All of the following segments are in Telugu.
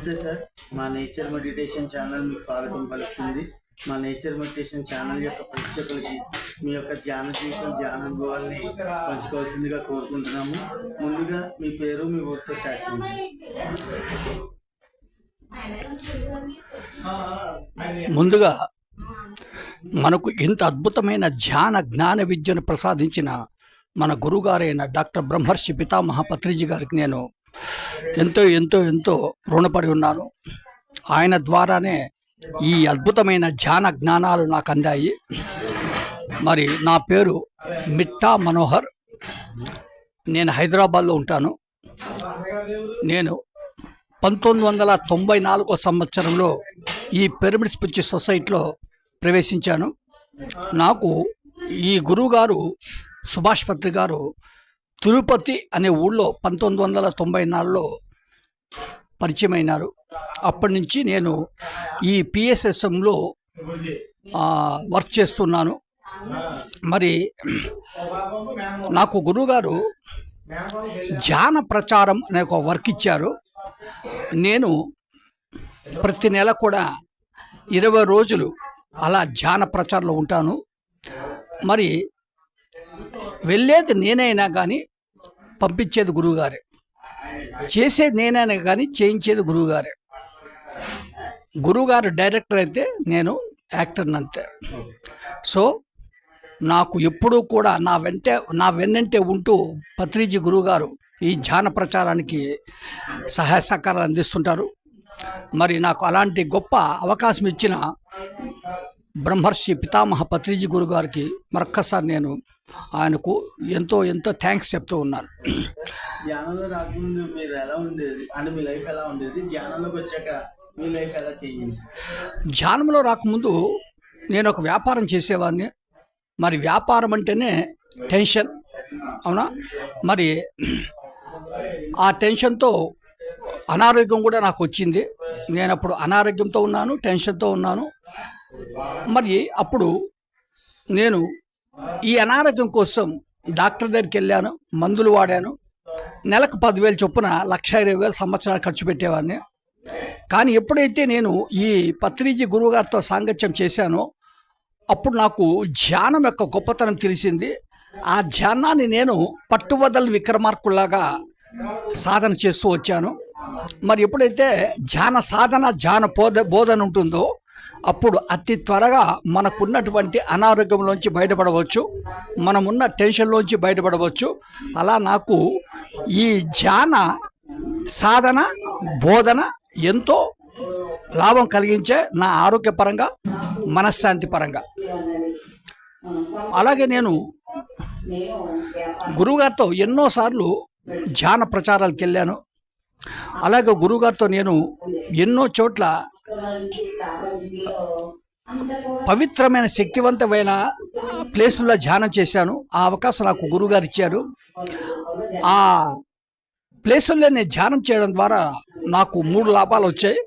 నమస్తే సార్. మా నేచర్ మెడిటేషన్ ఛానల్ మీకు స్వాగతం పలుకుతుంది. మా నేచర్ మెడిటేషన్ ఛానల్ యొక్క ప్రేక్షకులకి మీ యొక్క ధ్యాన జీవితం, ధ్యాన అనుభవాల్ని పంచుకోవాల్సిందిగా కోరుకుంటున్నాము. ముందుగా మీ పేరు, మీ ఊరితో స్టార్ట్ చేయండి. ముందుగా మనకు ఇంత అద్భుతమైన ధ్యాన జ్ఞాన విద్యను ప్రసాదించిన మన గురుగారైన డాక్టర్ బ్రహ్మర్షి పితామహ పత్రిజీ గారికి నేను ఎంతో ఎంతో ఎంతో రుణపడి ఉన్నాను. ఆయన ద్వారానే ఈ అద్భుతమైన ధ్యాన జ్ఞానాలు నాకు అందాయి. మరి నా పేరు మిట్టా మనోహర్. నేను హైదరాబాద్లో ఉంటాను. నేను 1994 సంవత్సరంలో ఈ పిరమిడ్ స్పిరిచువల్ సొసైటీలో ప్రవేశించాను. నాకు ఈ గురువుగారు సుభాష్ పత్రి గారు తిరుపతి అనే ఊళ్ళో 1994లో పరిచయం అయినారు. అప్పటి నుంచి నేను ఈ పిఎస్ఎస్ఎంలో వర్క్ చేస్తున్నాను. మరి నాకు గురువుగారు ధ్యాన ప్రచారం అనే ఒక వర్క్ ఇచ్చారు. నేను ప్రతి నెల కూడా 20 రోజులు అలా ధ్యాన ప్రచారంలో ఉంటాను. మరి వెళ్ళేది నేనైనా కానీ పంపించేది గురువుగారే, చేసేది నేనైనా కానీ చేయించేది గురువుగారే. గురువుగారు డైరెక్టర్ అయితే నేను యాక్టర్ని అంతే. సో నాకు ఎప్పుడూ కూడా నా వెన్నంటే ఉంటూ పత్రిజీ గురువుగారు ఈ ధ్యాన ప్రచారానికి సహాయ సహకారాలు అందిస్తుంటారు. మరి నాకు అలాంటి గొప్ప అవకాశం ఇచ్చిన బ్రహ్మర్షి పితామహ పత్రిజీ గురుగారికి మరొక్కసారి నేను ఆయనకు ఎంతో ఎంతో థ్యాంక్స్ చెప్తూ ఉన్నాను. ధ్యానంలో రాకముందు మీరు ఎలా ఉండేది అంటే మీ లైఫ్ ఎలా ఉండేది? ధ్యానంలోకి వచ్చాక మీ లైఫ్ ఎలా చేయండి? ధ్యానంలో రాకముందు నేను ఒక వ్యాపారం చేసేవాడిని. మరి వ్యాపారం అంటేనే టెన్షన్, అవునా? మరి ఆ టెన్షన్తో అనారోగ్యం కూడా నాకు వచ్చింది. నేను అప్పుడు అనారోగ్యంతో ఉన్నాను, టెన్షన్తో ఉన్నాను. మరి అప్పుడు నేను ఈ అనారోగ్యం కోసం డాక్టర్ దగ్గరికి వెళ్ళాను, మందులు వాడాను. నెలకు 10,000 చొప్పున 1,20,000 సంవత్సరాలు ఖర్చు పెట్టేవాడిని. కానీ ఎప్పుడైతే నేను ఈ పత్రిజీ గురువుగారితో సాంగత్యం చేశానో అప్పుడు నాకు ధ్యానం యొక్క గొప్పతనం తెలిసింది. ఆ ధ్యానాన్ని నేను పట్టువదలని విక్రమార్కుల్లాగా సాధన చేస్తూ వచ్చాను. మరి ఎప్పుడైతే ధ్యాన సాధన, ధ్యాన బోధన ఉంటుందో అప్పుడు అతి త్వరగా మనకున్నటువంటి అనారోగ్యంలోంచి బయటపడవచ్చు, మనమున్న టెన్షన్లోంచి బయటపడవచ్చు. అలా నాకు ఈ ధ్యాన సాధన, బోధన ఎంతో లాభం కలిగించే నా ఆరోగ్యపరంగా, మనశ్శాంతి పరంగా. అలాగే నేను గురువుగారితో ఎన్నోసార్లు ధ్యాన ప్రచారాలకు వెళ్ళాను. అలాగే గురువుగారితో నేను ఎన్నో చోట్ల పవిత్రమైన శక్తివంతమైన ప్లేసుల్లో ధ్యానం చేశాను. ఆ అవకాశం నాకు గురువుగారు ఇచ్చారు. ఆ ప్లేసుల్లో నేను ధ్యానం చేయడం ద్వారా నాకు 3 లాభాలు వచ్చాయి.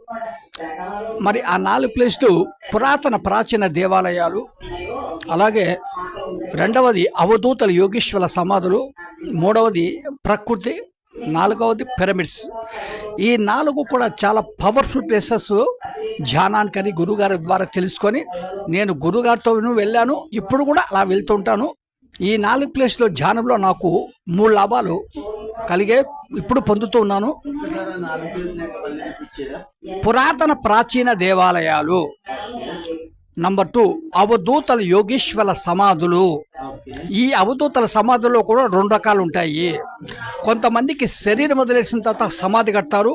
మరి ఆ 4 ప్లేసులు పురాతన ప్రాచీన దేవాలయాలు, అలాగే 2వది అవధూతల యోగీశ్వర సమాధులు, 3వది ప్రకృతి, 4వది పిరమిడ్స్. ఈ 4 కూడా చాలా పవర్ఫుల్ ప్లేసెస్ ధ్యానానికని గురుగారి ద్వారా తెలుసుకొని నేను గురుగారితో వెళ్ళాను. ఇప్పుడు కూడా అలా వెళ్తుంటాను. ఈ 4 ప్లేస్లో ధ్యానంలో నాకు 3 లాభాలు కలిగే ఇప్పుడు పొందుతూ ఉన్నాను. పురాతన ప్రాచీన దేవాలయాలు, నంబర్ 2 అవధూతల యోగీశ్వర సమాధులు. ఈ అవధూతల సమాధుల్లో కూడా 2 రకాలు ఉంటాయి. కొంతమందికి శరీరం వదిలేసిన తర్వాత సమాధి కడతారు,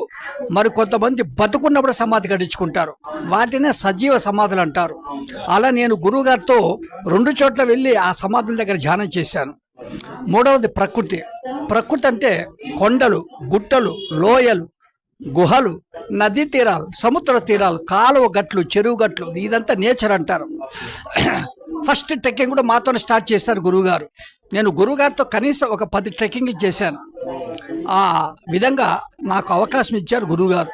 మరి కొంతమంది బతుకున్నప్పుడు సమాధి కట్టించుకుంటారు. వాటినే సజీవ సమాధులు అంటారు. అలా నేను గురువుగారితో 2 చోట్ల వెళ్ళి ఆ సమాధుల దగ్గర ధ్యానం చేశాను. 3వది ప్రకృతి. ప్రకృతి అంటే కొండలు, గుట్టలు, లోయలు, గుహలు, నదీ తీరాలు, సముద్ర తీరాలు, కాలువ గట్లు, చెరువు గట్లు, ఇదంతా నేచర్ అంటారు. ఫస్ట్ ట్రెక్కింగ్ కూడా మాతోనే స్టార్ట్ చేశారు గురువుగారు. నేను గురువుగారితో కనీసం ఒక 10 ట్రెక్కింగ్ చేశాను. ఆ విధంగా నాకు అవకాశం ఇచ్చారు గురువుగారు.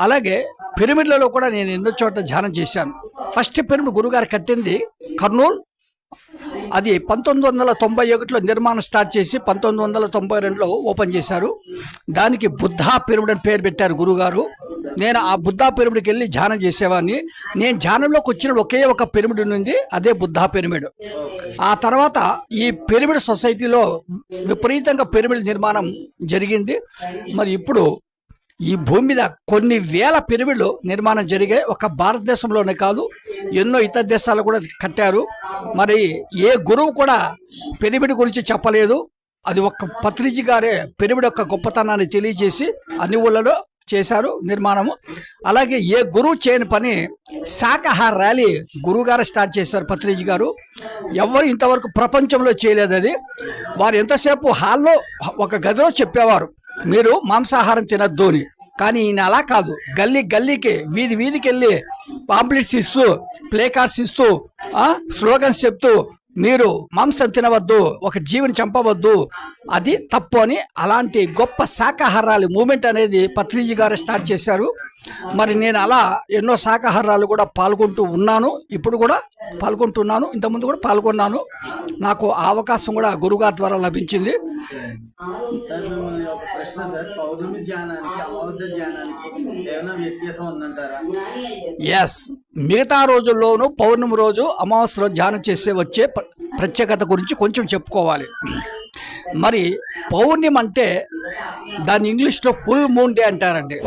అలాగే పిరమిడ్లలో కూడా నేను ఎన్నో చోట్ల ధ్యానం చేశాను. ఫస్ట్ పిరమిడ్ గురువుగారు కట్టింది కర్నూలు. అది 1991లో నిర్మాణం స్టార్ట్ చేసి 1992లో ఓపెన్ చేశారు. దానికి బుద్ధా పిరమిడ్ అని పేరు పెట్టారు గురుగారు. నేను ఆ బుద్ధా పిరమిడ్కి వెళ్ళి ధ్యానం చేసేవాడిని. నేను ధ్యానంలోకి వచ్చిన ఒకే ఒక పిరమిడ్ ఉంది, అదే బుద్ధా పిరమిడ్. ఆ తర్వాత ఈ పిరమిడ్ సొసైటీలో విపరీతంగా పిరమిడ్ నిర్మాణం జరిగింది. మరి ఇప్పుడు ఈ భూమి మీద కొన్ని వేల పిరమిడ్లు నిర్మాణం జరిగాయి. ఒక భారతదేశంలోనే కాదు, ఎన్నో ఇతర దేశాలు కూడా కట్టారు. మరి ఏ గురువు కూడా పిరమిడ్ గురించి చెప్పలేదు. అది ఒక పత్రిజీ గారే పిరమిడ్ యొక్క గొప్పతనాన్ని తెలియజేసి అన్ని ఊళ్ళలో చేశారు నిర్మాణము. అలాగే ఏ గురువు చేయని పని శాకాహార ర్యాలీ గురువు గారు స్టార్ట్ చేశారు పత్రిజీ గారు. ఎవరు ఇంతవరకు ప్రపంచంలో చేయలేదు అది. వారు ఎంతసేపు హాల్లో ఒక గదిలో చెప్పేవారు మీరు మాంసాహారం తినద్దు అని. కానీ ఈయన అలా కాదు, గల్లీ గల్లీకి వీధి వీధికి వెళ్ళి పాంప్లెట్స్ ఇస్తూ ప్లే కార్డ్స్ ఇస్తూ స్లోగన్స్ చెప్తూ మీరు మాంసం తినవద్దు, ఒక జీవిని చంపవద్దు, అది తప్పు అని అలాంటి గొప్ప శాకాహారాలు మూమెంట్ అనేది పత్రిజీ గారు స్టార్ట్ చేశారు. మరి నేను అలా ఎన్నో శాకాహారాలు కూడా పాల్గొంటూ ఉన్నాను, ఇప్పుడు కూడా పాల్గొంటున్నాను, ఇంతకుముందు కూడా పాల్గొన్నాను. నాకు ఆ అవకాశం కూడా గురుగారి ద్వారా లభించింది. సార్ మిమ్మల్ని ఒక ప్రశ్న సార్, పౌర్ణమి ధ్యానానికి అమావాస్య ధ్యానానికి ఏమైనా వ్యత్యాసం ఉందంటారా? ఎస్, మిగతా రోజుల్లోనూ పౌర్ణమి రోజు అమావాస్య రోజు ధ్యానం చేసే వచ్చే ప్రత్యేకత గురించి కొంచెం చెప్పుకోవాలి. మరి పౌర్ణమి అంటే దాన్ని ఇంగ్లీష్లో ఫుల్ మూన్ డే అంటారండి.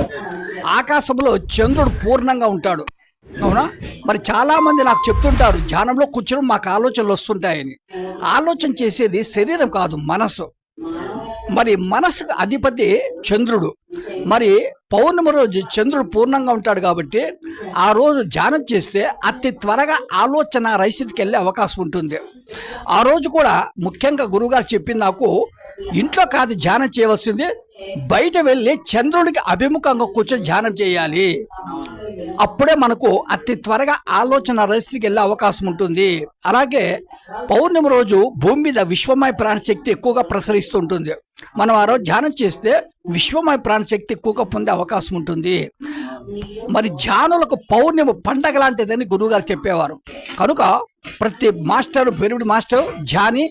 ఆకాశంలో చంద్రుడు పూర్ణంగా ఉంటాడు, అవునా? మరి చాలామంది నాకు చెప్తుంటారు ధ్యానంలో కూర్చొని మాకు ఆలోచనలు వస్తుంటాయని. ఆలోచన చేసేది శరీరం కాదు, మనసు. మరి మనసుకు అధిపతి చంద్రుడు. మరి పౌర్ణమి రోజు చంద్రుడు పూర్ణంగా ఉంటాడు కాబట్టి ఆ రోజు ధ్యానం చేస్తే అతి త్వరగా ఆలోచన రైసికి వెళ్ళే అవకాశం ఉంటుంది. ఆ రోజు కూడా ముఖ్యంగా గురువుగారు చెప్పింది నాకు, ఇంట్లో కాదు ధ్యానం చేయవలసింది, బయట వెళ్ళి చంద్రుడికి అభిముఖంగా కూర్చొని ధ్యానం చేయాలి. అప్పుడే మనకు అతి త్వరగా ఆలోచన రైసికి వెళ్ళే అవకాశం ఉంటుంది. అలాగే పౌర్ణమి రోజు భూమి మీద విశ్వమయ ప్రాణశక్తి ఎక్కువగా ప్రసరిస్తుంటుంది. మనం ఆ రోజు ధ్యానం చేస్తే విశ్వమయ ప్రాణశక్తి ఎక్కువగా పొందే అవకాశం ఉంటుంది. మరి ధ్యానులకు పౌర్ణమి పండగ లాంటిదని గురువుగారు చెప్పేవారు. కనుక ప్రతి మాస్టర్, పిరమిడ్ మాస్టర్ ధ్యాని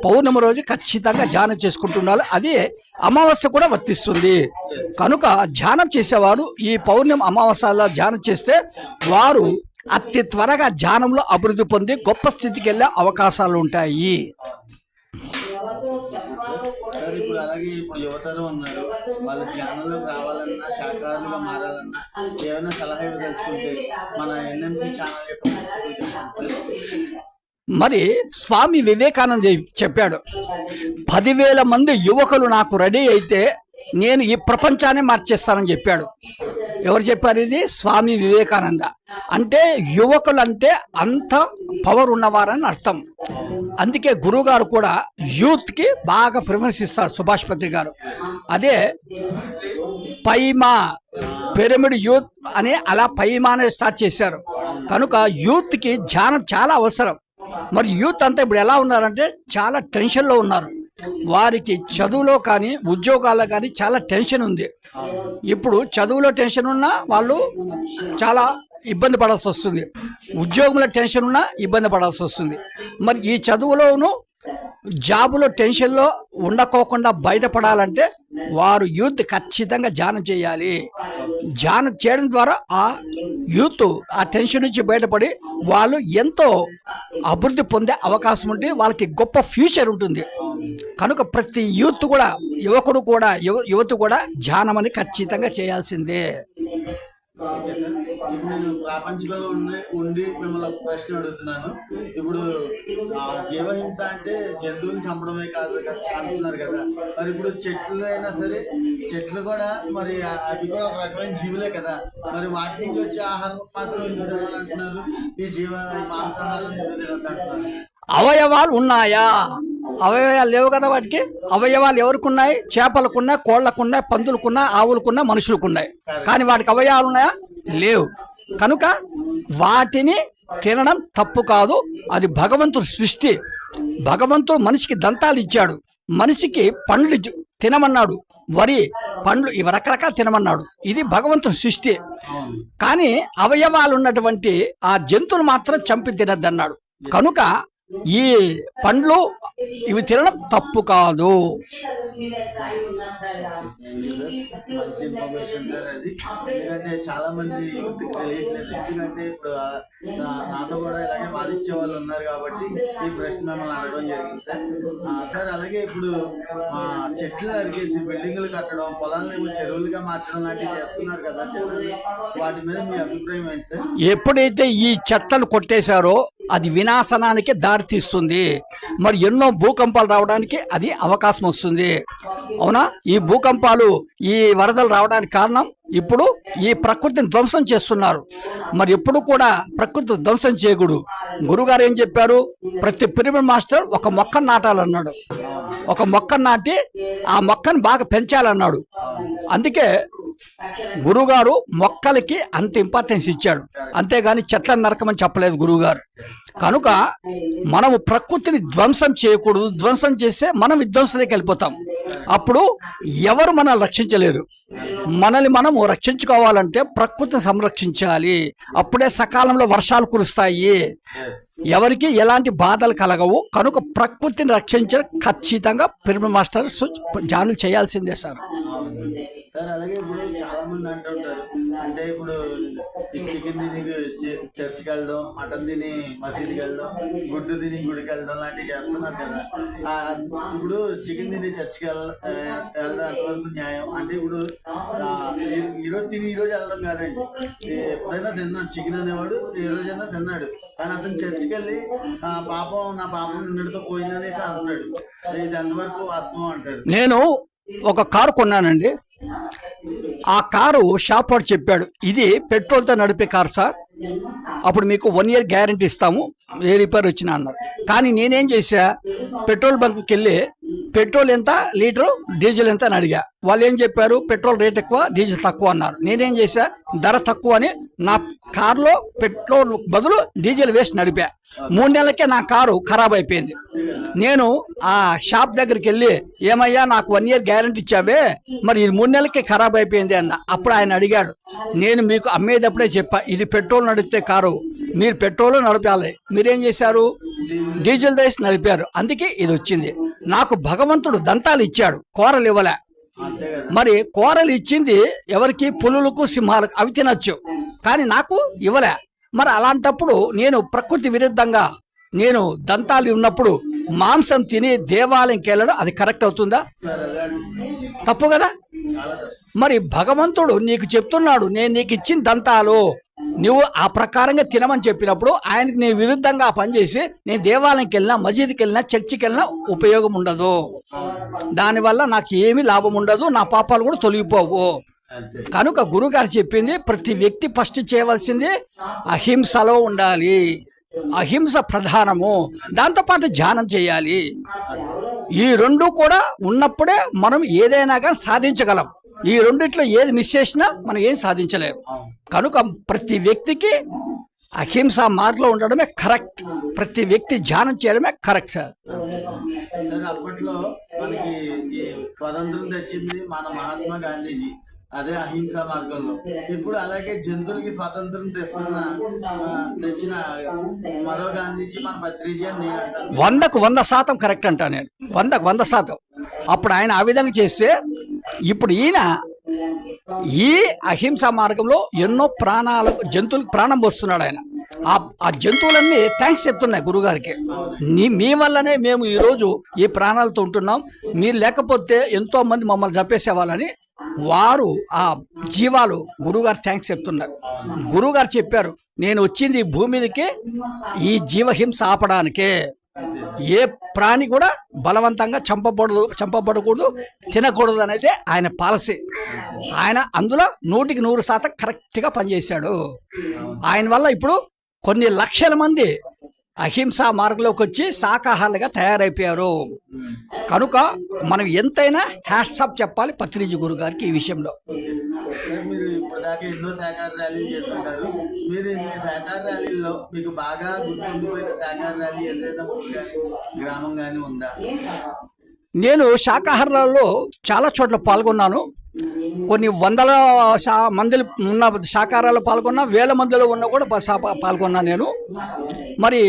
పౌర్ణమి రోజు ఖచ్చితంగా ధ్యానం చేసుకుంటున్నారు. అది అమావాస్య కూడా వర్తిస్తుంది. కనుక ధ్యానం చేసేవారు ఈ పౌర్ణమి అమావాస్యలో ధ్యానం చేస్తే వారు అతి త్వరగా ధ్యానంలో అభివృద్ధి పొంది గొప్ప స్థితికి వెళ్ళే అవకాశాలు ఉంటాయి. సార్ ఇప్పుడు అలాగే ఇప్పుడు యువతరం ఉన్నారు, వాళ్ళు ధ్యానంలోకి రావాలన్నా శాకాహారులుగా మారాలన్నా ఏమైనా సలహా ఇవ్వదలుచుకుంటే మన ఎన్ఎంసి ఛానల్ యొక్క మరి స్వామి వివేకానంద చెప్పాడు, 10,000 మంది యువకులు నాకు రెడీ అయితే నేను ఈ ప్రపంచాన్ని మార్చేస్తానని చెప్పాడు. ఎవరు చెప్పారు ఇది? స్వామి వివేకానంద. అంటే యువకులు అంటే అంత పవర్ ఉన్నవారని అర్థం. అందుకే గురువుగారు కూడా యూత్కి బాగా ప్రిఫరెన్స్ ఇస్తారు, సుభాష్ పత్రి గారు. అదే పైమా పిరమిడ్ యూత్ అని అలా పైమానే స్టార్ట్ చేశారు. కనుక యూత్కి ధ్యానం చాలా అవసరం. మరి యూత్ అంతా ఇప్పుడు ఎలా ఉన్నారంటే చాలా టెన్షన్లో ఉన్నారు. వారికి చదువులో కానీ ఉద్యోగాల్లో కానీ చాలా టెన్షన్ ఉంది. ఇప్పుడు చదువులో టెన్షన్ ఉన్నా వాళ్ళు చాలా ఇబ్బంది పడాల్సి వస్తుంది, ఉద్యోగంలో టెన్షన్ ఉన్నా ఇబ్బంది పడాల్సి వస్తుంది. మరి ఈ చదువులోనూ జాబులో టెన్షన్లో ఉండకోకుండా బయటపడాలంటే వారు యూత్ ఖచ్చితంగా ధ్యానం చేయాలి. ధ్యానం చేయడం ద్వారా ఆ యూత్ ఆ టెన్షన్ నుంచి బయటపడి వాళ్ళు ఎంతో అభివృద్ధి పొందే అవకాశం ఉంటుంది, వాళ్ళకి గొప్ప ఫ్యూచర్ ఉంటుంది. కనుక ప్రతి యూత్ కూడా, యువకుడు కూడా, యువత కూడా ధ్యానం అని ఖచ్చితంగా చేయాల్సిందే. ఇప్పుడు నేను ప్రాపంచికంలో ఉండి మిమ్మల్ని ప్రశ్న అడుగుతున్నాను. ఇప్పుడు జీవహింస అంటే జంతువులను చంపడమే కాదు అంటున్నారు కదా, మరి ఇప్పుడు చెట్లు అయినా సరే, చెట్లు కూడా మరి అవి కూడా ఒక రకమైన జీవులే కదా, మరి వాటి నుంచి వచ్చే ఆహారం మాత్రం ఎందుకు తినాలంటున్నారు? ఈ మాంసాహారం ఎందుకు తినద్దంటున్నారు? అవయవాలు ఉన్నాయా? అవయవాలు లేవు కదా వాటికి. అవయవాలు ఎవరికి ఉన్నాయి? చేపలకున్నాయి, కోళ్లకున్నాయి, పందులకున్నాయి, ఆవులకున్నాయి, మనుషులకున్నాయి. కానీ వాటికి అవయవాలు ఉన్నాయా? లేవు. కనుక వాటిని తినడం తప్పు కాదు, అది భగవంతుడు సృష్టి. భగవంతుడు మనిషికి దంతాలు ఇచ్చాడు, మనిషికి పండ్లు తినమన్నాడు, వరి పండ్లు ఇవి రకరకాలు తినమన్నాడు. ఇది భగవంతుని సృష్టి. కానీ అవయవాలు ఉన్నటువంటి ఆ జంతువులు మాత్రం చంపి తినద్దన్నాడు. కనుక ఈ పండ్లు ఇవి తినడం తప్పు కాదు. మంచి ఇన్ఫర్మేషన్ సార్ అది. ఎందుకంటే చాలా మంది యూత్ తెలియట్లేదు. ఎందుకంటే ఇప్పుడు నాతో కూడా ఇలాగే బాధించే వాళ్ళు ఉన్నారు కాబట్టి ఈ ప్రశ్న మిమ్మల్ని అడగడం జరిగింది సార్. సార్ అలాగే ఇప్పుడు చెట్లు నరికేసి బిల్డింగ్లు కట్టడం, పొలాలను చెరువులుగా మార్చడం లాంటివి చేస్తున్నారు కదా జనాలు, వాటి మీద మీ అభిప్రాయం ఏంటి సార్? ఎప్పుడైతే ఈ చెట్లను కొట్టేశారో అది వినాశనానికి దారితీస్తుంది. మరి ఎన్నో భూకంపాలు రావడానికి అది అవకాశం వస్తుంది. అవునా? ఈ భూకంపాలు, ఈ వరదలు రావడానికి కారణం ఇప్పుడు ఈ ప్రకృతిని ధ్వంసం చేస్తున్నారు. మరి ఎప్పుడు కూడా ప్రకృతి ధ్వంసం చేయకూడదు. గురుగారు ఏం చెప్పారు? ప్రతి పిరమిడ్ మాస్టర్ ఒక మొక్కను నాటాలన్నాడు. ఒక మొక్కను నాటి ఆ మొక్కను బాగా పెంచాలన్నాడు. అందుకే గురుగారు మొక్కలకి అంత ఇంపార్టెన్స్ ఇచ్చాడు. అంతేగాని చెట్లను నరకమని చెప్పలేదు గురువుగారు. కనుక మనము ప్రకృతిని ధ్వంసం చేయకూడదు. ధ్వంసం చేస్తే మనం విధ్వంసంలోకి వెళ్ళిపోతాం. అప్పుడు ఎవరు మనల్ని రక్షించలేరు. మనల్ని మనము రక్షించుకోవాలంటే ప్రకృతిని సంరక్షించాలి. అప్పుడే సకాలంలో వర్షాలు కురుస్తాయి, ఎవరికి ఎలాంటి బాధలు కలగవు. కనుక ప్రకృతిని రక్షించడం ఖచ్చితంగా పిరమిడ్ మాస్టర్ జానులు చేయాల్సిందే సార్. సార్ అలాగే ఇప్పుడు చాలా మంది అంటుంటారు, అంటే ఇప్పుడు చికెన్ తిని చర్చికి వెళ్ళడం, మటన్ తిని మసీదుకి వెళ్ళడం, గుడ్డు తిని గుడికి వెళ్ళడం లాంటివి చేస్తున్నారు కదా. ఇప్పుడు చికెన్ తిని చర్చికి వెళ్ళడం ఎంతవరకు న్యాయం? అంటే ఇప్పుడు ఈరోజు తిని ఈరోజు వెళ్ళడం కాదండి. ఎప్పుడైనా తిన్నాడు చికెన్ అనేవాడు, ఏ రోజైనా తిన్నాడు. కానీ అతను చర్చికి వెళ్ళి పాపం నా పాపం నిన్నటితో పోయిందనేసి అంటున్నాడు. ఇది ఎంతవరకు వాస్తవం అంటారు? నేను ఒక కారు కొన్నానండి. ఆ కారు షాప్ వాడు చెప్పాడు, ఇది పెట్రోల్తో నడిపే కారు సార్, అప్పుడు మీకు 1 year గ్యారంటీ ఇస్తాము, ఏ రిపేర్ వచ్చినా అన్నారు. కానీ నేనేం చేశా, పెట్రోల్ బంక్కి వెళ్ళి పెట్రోల్ ఎంత లీటరు, డీజిల్ ఎంత అని అడిగా. వాళ్ళు ఏం చెప్పారు, పెట్రోల్ రేట్ ఎక్కువ, డీజిల్ తక్కువ అన్నారు. నేనేం చేశా, ధర తక్కువ అని నా కారులో పెట్రోల్ బదులు డీజిల్ వేసి నడిపా. 3 నెలలకే నా కారు ఖరాబ్ అయిపోయింది. నేను ఆ షాప్ దగ్గరికి వెళ్ళి, ఏమయ్యా నాకు 1 year గ్యారంటీ ఇచ్చావే, మరి ఇది 3 నెలలకే ఖరాబ్ అయిపోయింది అన్న. అప్పుడు ఆయన అడిగాడు, నేను మీకు అమ్మేటప్పుడే చెప్పా, ఇది పెట్రోల్ నడిపితే కారు, మీరు పెట్రోల్ నడపాలి, మీరేం చేశారు, డీజిల్ వేసి నడిపారు, అందుకే ఇది వచ్చింది. నాకు భగవంతుడు దంతాలు ఇచ్చాడు, కూరలు ఇవ్వలే. మరి కూరలు ఇచ్చింది ఎవరికి? పులులకు, సింహాలకు, అవి తినచ్చు, కానీ నాకు ఇవ్వలే. మరి అలాంటప్పుడు నేను ప్రకృతి విరుద్ధంగా నేను దంతాలు ఉన్నప్పుడు మాంసం తిని దేవాలయంకి వెళ్ళడం అది కరెక్ట్ అవుతుందా? తప్పు కదా. మరి భగవంతుడు నీకు చెప్తున్నాడు, నేను నీకు ఇచ్చిన దంతాలు నువ్వు ఆ ప్రకారంగా తినమని చెప్పినప్పుడు ఆయనకి నేను విరుద్ధంగా పనిచేసి నేను దేవాలయంకి వెళ్ళినా, మసీదుకి వెళ్ళినా, చర్చికి వెళ్ళినా ఉపయోగం ఉండదు. దానివల్ల నాకు ఏమీ లాభం ఉండదు, నా పాపాలు కూడా తొలగిపోవు. కనుక గురుగారు చెప్పింది, ప్రతి వ్యక్తి ఫస్ట్ చేయవలసింది అహింసలో ఉండాలి. అహింస ప్రధానము. దాంతోపాటు ధ్యానం చేయాలి. ఈ రెండు కూడా ఉన్నప్పుడే మనం ఏదైనా కానీ సాధించగలం. ఈ రెండిట్లో ఏది మిస్ చేసినా మనం ఏం సాధించలేము. కనుక ప్రతి వ్యక్తికి అహింస మార్గంలో ఉండడమే కరెక్ట్. ప్రతి వ్యక్తి ధ్యానం చేయడమే కరెక్ట్ సార్. అప్పట్లో మనకి స్వతంత్రం తెచ్చింది మన మహాత్మా గాంధీజీ, అదే అహింస మార్గంలో. ఇప్పుడు అలాగే జంతువులకి స్వాతంత్రం తెచ్చిన మరో గాంధీజీ మన పత్రిజీ అని నేను అంటాను. 100కు 100% కరెక్ట్ అంటా నేను. 100కు 100%. అప్పుడు ఆయన ఆ విధంగా చేస్తే ఇప్పుడు ఈయన ఈ అహింస మార్గంలో ఎన్నో ప్రాణాలకు, జంతువులకు ప్రాణం పోస్తున్నాడు ఆయన. ఆ జంతువులన్నీ థ్యాంక్స్ చెప్తున్నాయి గురుగారికి. మీ వల్లనే మేము ఈరోజు ఈ ప్రాణాలతో ఉంటున్నాం, మీరు లేకపోతే ఎంతో మంది మమ్మల్ని చంపేసేవాళ్ళని వారు ఆ జీవాలు గురుగారు థ్యాంక్స్ చెప్తున్నారు. గురుగారు చెప్పారు, నేను వచ్చింది ఈ భూమి మీదకి ఈ జీవహింస ఆపడానికే. ఏ ప్రాణి కూడా బలవంతంగా చంపబడకూడదు, తినకూడదు అనేది ఆయన పాలసీ. ఆయన అందులో 100కి 100% కరెక్ట్గా పనిచేశాడు. ఆయన వల్ల ఇప్పుడు కొన్ని లక్షల మంది అహింస మార్గంలోకి వచ్చి శాకాహారులుగా తయారైపోయారు. కనుక మనం ఎంతైనా హ్యాట్సాప్ చెప్పాలి పత్రిజీ గురు గారికి ఈ విషయంలో. మీరు ఇప్పటిదాకా ఎన్నో శాఖాహార ర్యాలీలు చేస్తుంటారు. మీరు ఈ శాఖాహార ర్యాలీల్లో మీకు బాగా గుర్తుండిపోయిన శాఖాహార ర్యాలీ ఏదైనా ఊరు కానీ గ్రామం కానీ ఉందా? నేను శాకాహారాల్లో చాలా చోట్ల పాల్గొన్నాను. కొన్ని వందల మందిలో ఉన్న శాకాహారాలు పాల్గొన్నా, వేల మందిలో ఉన్న కూడా పాల్గొన్నా నేను. మరి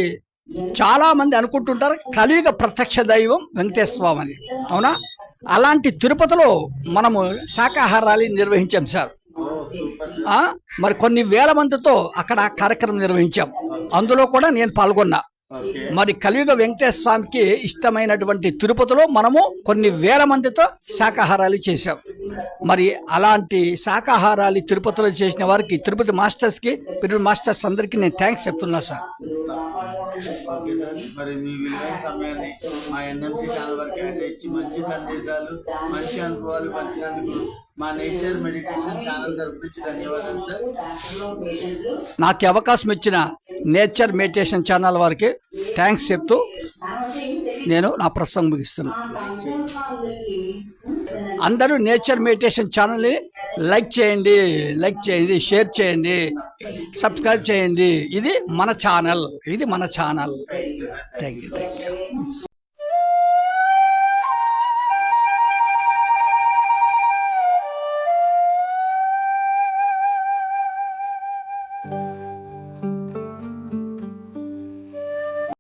చాలా మంది అనుకుంటుంటారు కలియుగ ప్రత్యక్ష దైవం వెంకటేశ్వర స్వామి అని. అవునా? అలాంటి తిరుపతిలో మనము శాకాహారాలు నిర్వహించాం సార్. ఓ సూపర్. ఆ, మరి కొన్ని వేల మందితో అక్కడ కార్యక్రమం నిర్వహించాం. అందులో కూడా నేను పాల్గొన్నా. ఓకే. మరి కలియుగ వెంకటేశ్వర స్వామికి ఇష్టమైనటువంటి తిరుపతిలో మనము కొన్ని వేల మందితో శాకాహారాలు చేశాం. మరి అలాంటి శాకాహారాలు తిరుపతిలో చేసిన వారికి, తిరుపతి మాస్టర్స్కి, పిల్లలు మాస్టర్స్ అందరికీ నేను థ్యాంక్స్ చెప్తున్నా సార్. Okay sir. మరి మీ విలువైన సమయాన్ని మా ఎన్ఎంసీ ఛానల్ వరకు కేటాయించి మంచి సందేశాలు, మంచి అనుభవాలు పంచినందుకు మా నేచర్ మెడిటేషన్ ఛానల్ తరపు నుంచి ధన్యవాదాలు సార్. నాకు ఈ అవకాశం ఇచ్చిన నేచర్ మెడిటేషన్ ఛానల్ వారికి థ్యాంక్స్ చెప్తూ నేను నా ప్రసంగం ముగిస్తున్నాను. అందరూ నేచర్ మెడిటేషన్ ఛానల్ని లైక్ చేయండి, షేర్ చేయండి, సబ్స్క్రైబ్ చేయండి. ఇది మన ఛానల్. Thank you.